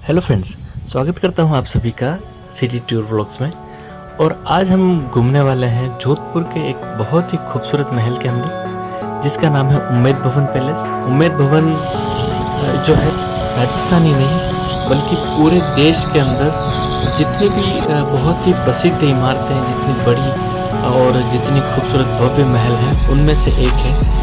Hello friends, स्वागत करता हूं आप सभी का सिटी टूर व्लॉग्स में। और आज हम घूमने वाले हैं जोधपुर के एक बहुत ही खूबसूरत महल के अंदर, जिसका नाम है उम्मेद भवन पैलेस। उम्मेद भवन जो है राजस्थान ही नहीं बल्कि पूरे देश के अंदर जितनी भी बहुत ही प्रसिद्ध इमारतें हैं, जितनी बड़ी और जितनी खूबसूरत भव्य महल हैं, उनमें से एक है।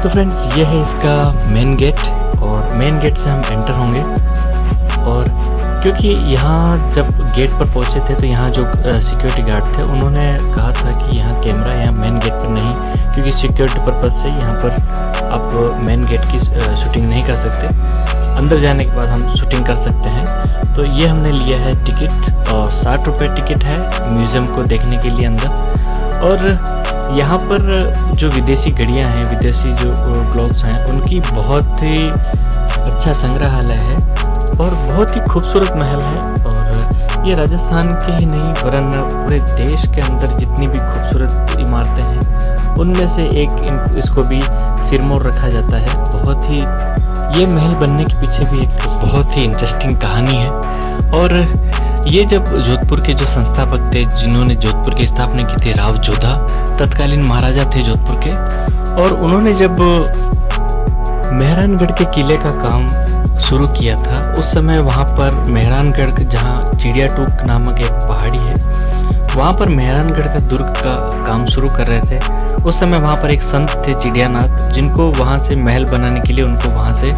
तो फ्रेंड्स, ये है इसका मेन गेट और मेन गेट से हम एंटर होंगे। और क्योंकि यहाँ जब गेट पर पहुँचे थे तो यहाँ जो सिक्योरिटी गार्ड थे उन्होंने कहा था कि यहाँ कैमरा यहाँ मेन गेट पर नहीं, क्योंकि सिक्योरिटी पर्पज़ से यहाँ पर आप मेन गेट की शूटिंग नहीं कर सकते। अंदर जाने के बाद हम शूटिंग कर सकते हैं। तो ये हमने लिया है टिकट, और 60 रुपये टिकट है म्यूज़ियम को देखने के लिए अंदर। और यहाँ पर जो विदेशी घड़ियाँ हैं, विदेशी जो क्लॉथ्स हैं, उनकी बहुत ही अच्छा संग्रहालय है और बहुत ही खूबसूरत महल है। और ये राजस्थान के ही नहीं वरन पूरे देश के अंदर जितनी भी खूबसूरत इमारतें हैं उनमें से एक इसको भी सिरमौर रखा जाता है। बहुत ही ये महल बनने के पीछे भी एक बहुत ही इंटरेस्टिंग कहानी है। और ये जब जोधपुर के जो संस्थापक थे, जिन्होंने जोधपुर की स्थापना की थी, राव जोधा तत्कालीन महाराजा थे जोधपुर के। और उन्होंने जब मेहरानगढ़ के किले का काम शुरू किया था, उस समय वहाँ पर मेहरानगढ़ जहाँ चिड़िया टूक नामक एक पहाड़ी है, वहाँ पर मेहरानगढ़ का दुर्ग का काम शुरू कर रहे थे। उस समय वहाँ पर एक संत थे चिड़ियानाथ, जिनको वहाँ से महल बनाने के लिए उनको वहाँ से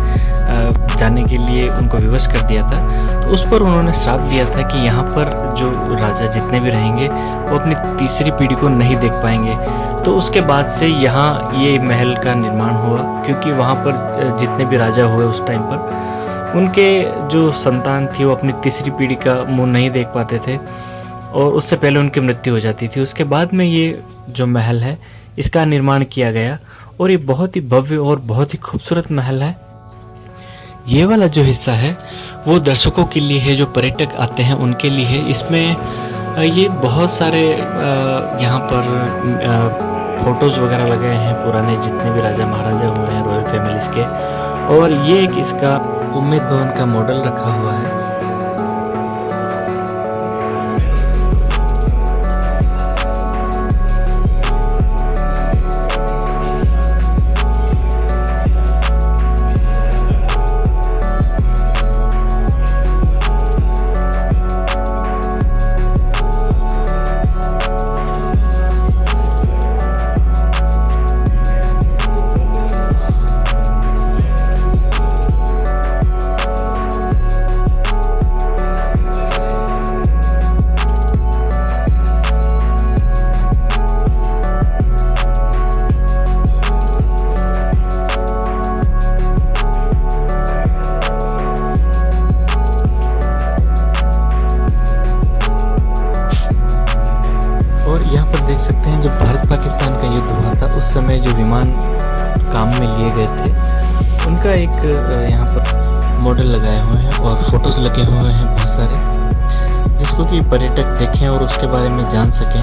जाने के लिए उनको विवश कर दिया था। तो उस पर उन्होंने श्राप दिया था कि यहाँ पर जो राजा जितने भी रहेंगे वो अपनी तीसरी पीढ़ी को नहीं देख पाएंगे। तो उसके बाद से यहाँ ये महल का निर्माण हुआ, क्योंकि वहाँ पर जितने भी राजा हुए उस टाइम पर उनके जो संतान थी वो अपनी तीसरी पीढ़ी का मुँह नहीं देख पाते थे और उससे पहले उनकी मृत्यु हो जाती थी। उसके बाद में ये जो महल है इसका निर्माण किया गया और ये बहुत ही भव्य और बहुत ही खूबसूरत महल है। ये वाला जो हिस्सा है वो दर्शकों के लिए है, जो पर्यटक आते हैं उनके लिए है। इसमें ये बहुत सारे यहाँ पर फोटोज़ वगैरह लगे हैं पुराने जितने भी राजा महाराजा हुए हैं रॉयल फैमिलीज़ के। और ये एक इसका उम्मेद भवन का मॉडल रखा हुआ है। उस समय जो विमान काम में लिए गए थे उनका एक यहाँ पर मॉडल लगाए हुए हैं और फोटोज लगे हुए हैं बहुत सारे, जिसको कि पर्यटक देखें और उसके बारे में जान सकें।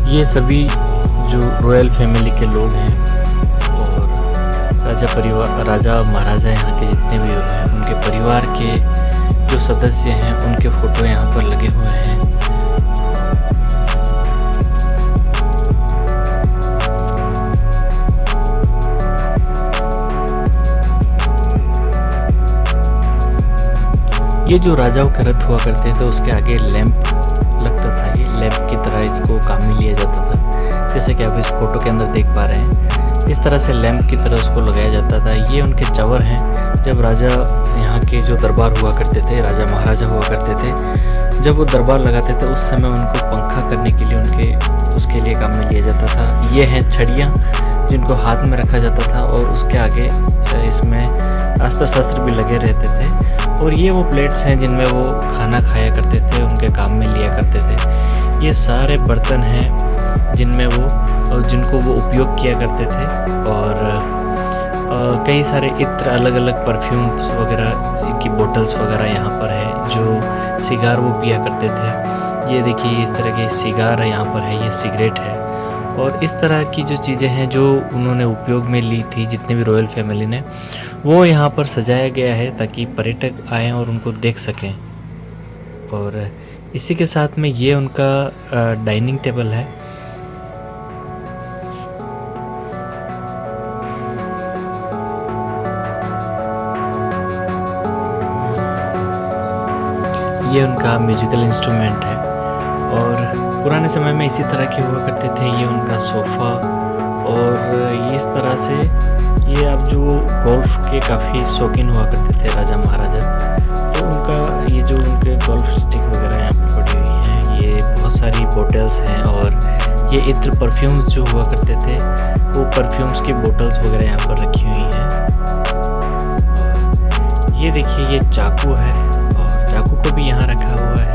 ये सभी जो रॉयल फैमिली के लोग हैं और राजा परिवार, राजा महाराजा यहाँ के जितने भी हैं, उनके परिवार के जो सदस्य हैं उनके फ़ोटो यहाँ पर लगे हुए हैं। ये जो राजाओं के रथ हुआ करते थे उसके आगे लैंप लगता था। ये लैंप की तरह इसको काम में लिया जाता था, जैसे कि आप इस फोटो के अंदर देख पा रहे हैं। इस तरह से लैंप की तरह उसको लगाया जाता था। ये उनके चवर हैं। जब राजा यहाँ के जो दरबार हुआ करते थे, राजा महाराजा हुआ करते थे, जब वो दरबार लगाते थे उस समय उनको पंखा करने के लिए उसके लिए काम में लिया जाता था। ये हैं छड़ियाँ जिनको हाथ में रखा जाता था और उसके आगे इसमें अस्त्र शस्त्र भी लगे रहते थे। और ये वो प्लेट्स हैं जिनमें वो खाना खाया करते थे, उनके काम में लिया करते थे। ये सारे बर्तन हैं जिनको वो उपयोग किया करते थे। और कई सारे इत्र, अलग अलग परफ्यूम्स वगैरह की बोतल्स वगैरह यहाँ पर है। जो सिगार वो पिया करते थे, ये देखिए इस तरह के सिगार है यहाँ पर है, ये सिगरेट है। और इस तरह की जो चीज़ें हैं जो उन्होंने उपयोग में ली थी, जितने भी रॉयल फैमिली ने, वो यहाँ पर सजाया गया है ताकि पर्यटक आएँ और उनको देख सकें। और इसी के साथ में ये उनका डाइनिंग टेबल है। ये उनका म्यूजिकल इंस्ट्रूमेंट है। और पुराने समय में इसी तरह के हुआ करते थे। ये उनका सोफ़ा। और इस तरह से ये आप जो गोल्फ के काफ़ी शौकीन हुआ करते थे राजा महाराजा, तो उनका ये जो उनके गोल्फ स्टिक वगैरह यहाँ पर पड़ी हुई हैं। ये बहुत सारी बोतल्स हैं। और ये इत्र परफ्यूम्स जो हुआ करते थे, वो परफ्यूम्स की बोतल्स वगैरह यहाँ पर रखी हुई हैं। ये देखिए ये चाकू है और चाकू को भी यहाँ रखा हुआ है।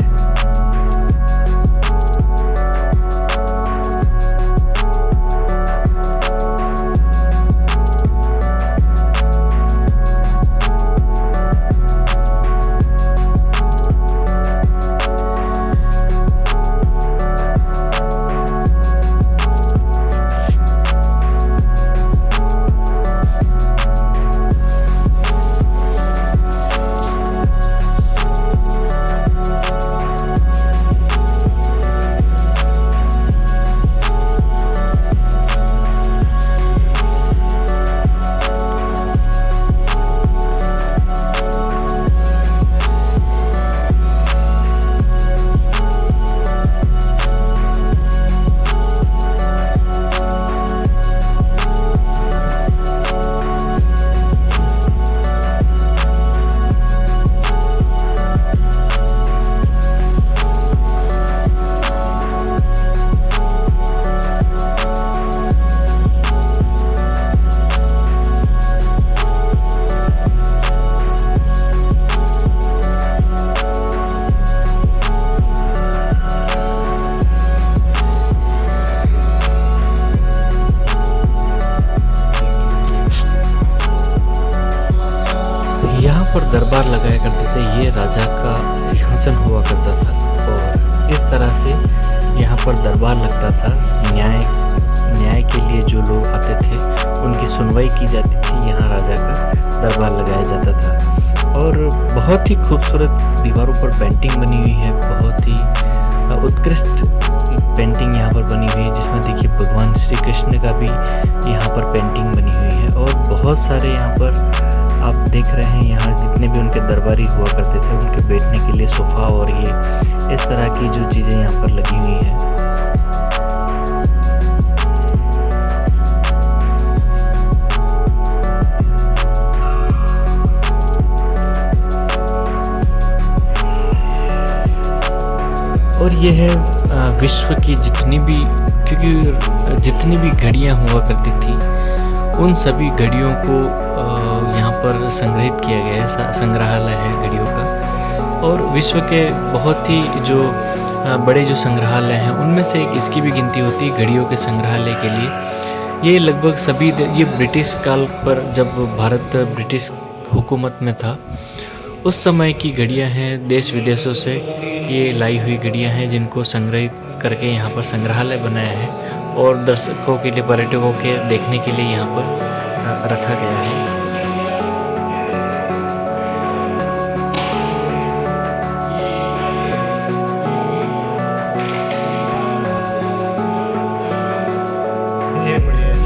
पर दरबार लगाया करते थे। ये राजा का सिंहासन हुआ करता था और इस तरह से यहाँ पर दरबार लगता था। न्याय के लिए जो लोग आते थे उनकी सुनवाई की जाती थी। यहाँ राजा का दरबार लगाया जाता था। और बहुत ही खूबसूरत दीवारों पर पेंटिंग बनी हुई है। बहुत ही उत्कृष्ट पेंटिंग यहाँ पर बनी हुई है, जिसमें देखिए भगवान श्री कृष्ण का भी यहाँ पर पेंटिंग बनी हुई है। और बहुत सारे यहाँ पर आप देख रहे हैं, यहाँ जितने भी उनके दरबारी हुआ करते थे उनके बैठने के लिए सोफ़ा और ये इस तरह की जो चीज़ें यहाँ पर लगी हुई हैं। और ये है विश्व की जितनी भी घड़ियाँ हुआ करती थी, उन सभी घड़ियों को यहाँ पर संग्रहित किया गया है। संग्रहालय है घड़ियों का। और विश्व के बहुत ही जो बड़े जो संग्रहालय हैं उनमें से एक इसकी भी गिनती होती है घड़ियों के संग्रहालय के लिए। ये लगभग सभी ये ब्रिटिश काल पर, जब भारत ब्रिटिश हुकूमत में था, उस समय की घड़ियाँ हैं, देश विदेशों से ये लाई हुई घड़ियाँ हैं जिनको संग्रहित करके यहाँ पर संग्रहालय बनाया है और दर्शकों के लिए, पर्यटकों के देखने के लिए यहाँ पर रखा गया है। ये बढ़िया है।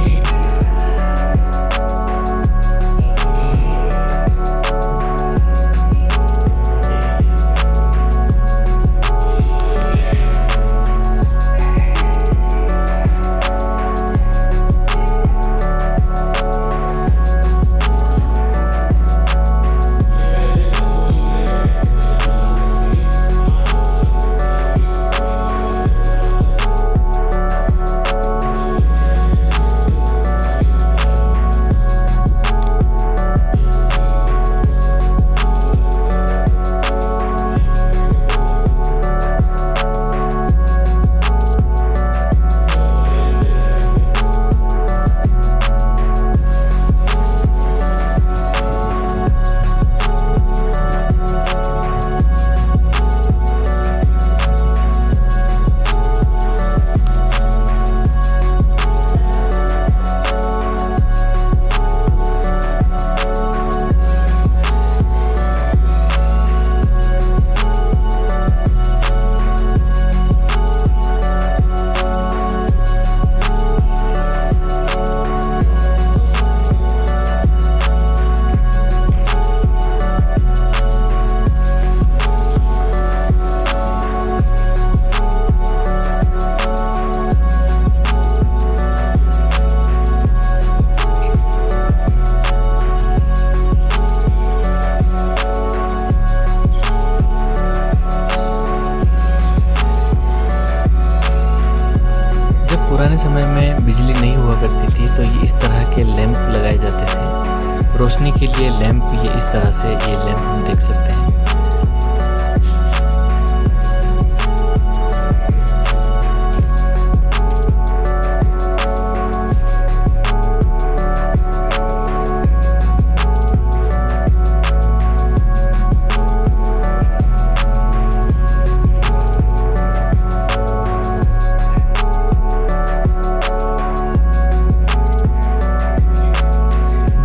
पुराने समय में बिजली नहीं हुआ करती थी तो ये इस तरह के लैंप लगाए जाते थे। रोशनी के लिए लैंप, ये इस तरह से ये लैंप हम देख सकते हैं।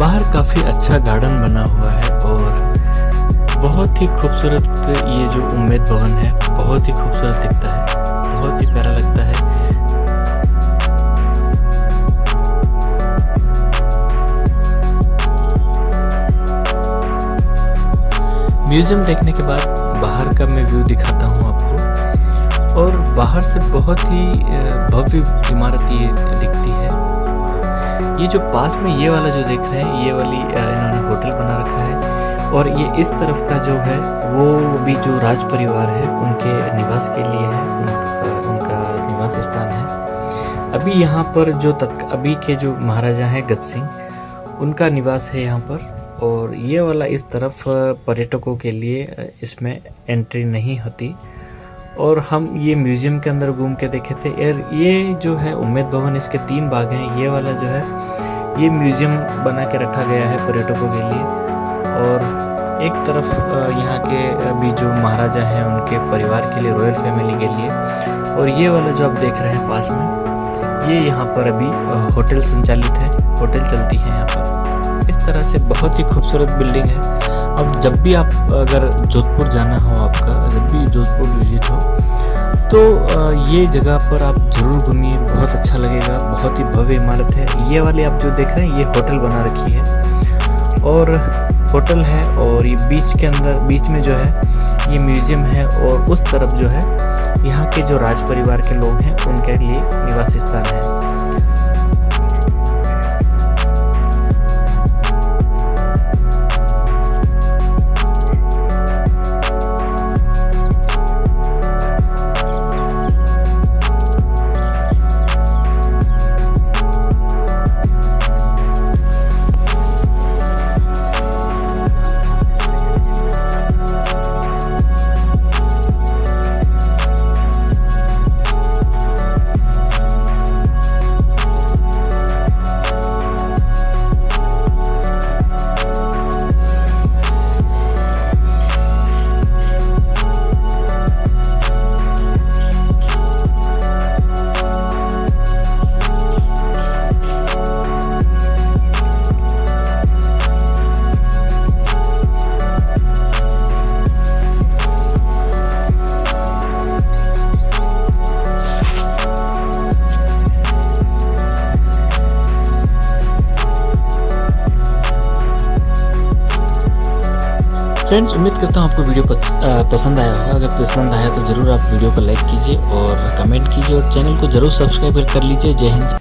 बाहर काफ़ी अच्छा गार्डन बना हुआ है और बहुत ही खूबसूरत ये जो उम्मेद भवन है, बहुत ही खूबसूरत दिखता है, बहुत ही प्यारा लगता है। म्यूज़ियम देखने के बाद बाहर का मैं व्यू दिखाता हूँ आपको। और बाहर से बहुत ही भव्य इमारत ये दिखती है। ये जो पास में ये वाला जो देख रहे हैं, ये वाली इन्होंने होटल बना रखा है। और ये इस तरफ का जो है वो भी जो राज परिवार है उनके निवास के लिए है, उनका निवास स्थान है। अभी यहाँ पर जो अभी के जो महाराजा हैं गज सिंह, उनका निवास है यहाँ पर। और ये वाला इस तरफ पर्यटकों के लिए इसमें एंट्री नहीं होती। और हम ये म्यूज़ियम के अंदर घूम के देखे थे। ये जो है उम्मेद भवन, इसके 3 भाग हैं। ये वाला जो है ये म्यूज़ियम बना के रखा गया है पर्यटकों के लिए। और एक तरफ यहाँ के अभी जो महाराजा हैं उनके परिवार के लिए, रॉयल फैमिली के लिए। और ये वाला जो आप देख रहे हैं पास में, ये यहाँ पर अभी होटल संचालित है, होटल चलती है यहाँ पर। इस तरह से बहुत ही खूबसूरत बिल्डिंग है। अब जब भी आप अगर जोधपुर जाना हो, आपका जब भी जोधपुर विजिट हो, तो ये जगह पर आप ज़रूर घूमिए, बहुत अच्छा लगेगा। बहुत ही भव्य इमारत है। ये वाली आप जो देख रहे हैं ये होटल बना रखी है और होटल है। और ये बीच के अंदर, बीच में जो है ये म्यूज़ियम है। और उस तरफ जो है यहाँ के जो राज परिवार के लोग हैं उनके लिए निवास स्थान है। फ्रेंड्स, उम्मीद करता हूँ आपको वीडियो पसंद आया होगा। अगर पसंद आया तो ज़रूर आप वीडियो को लाइक कीजिए और कमेंट कीजिए और चैनल को ज़रूर सब्सक्राइब कर लीजिए। जय हिंद।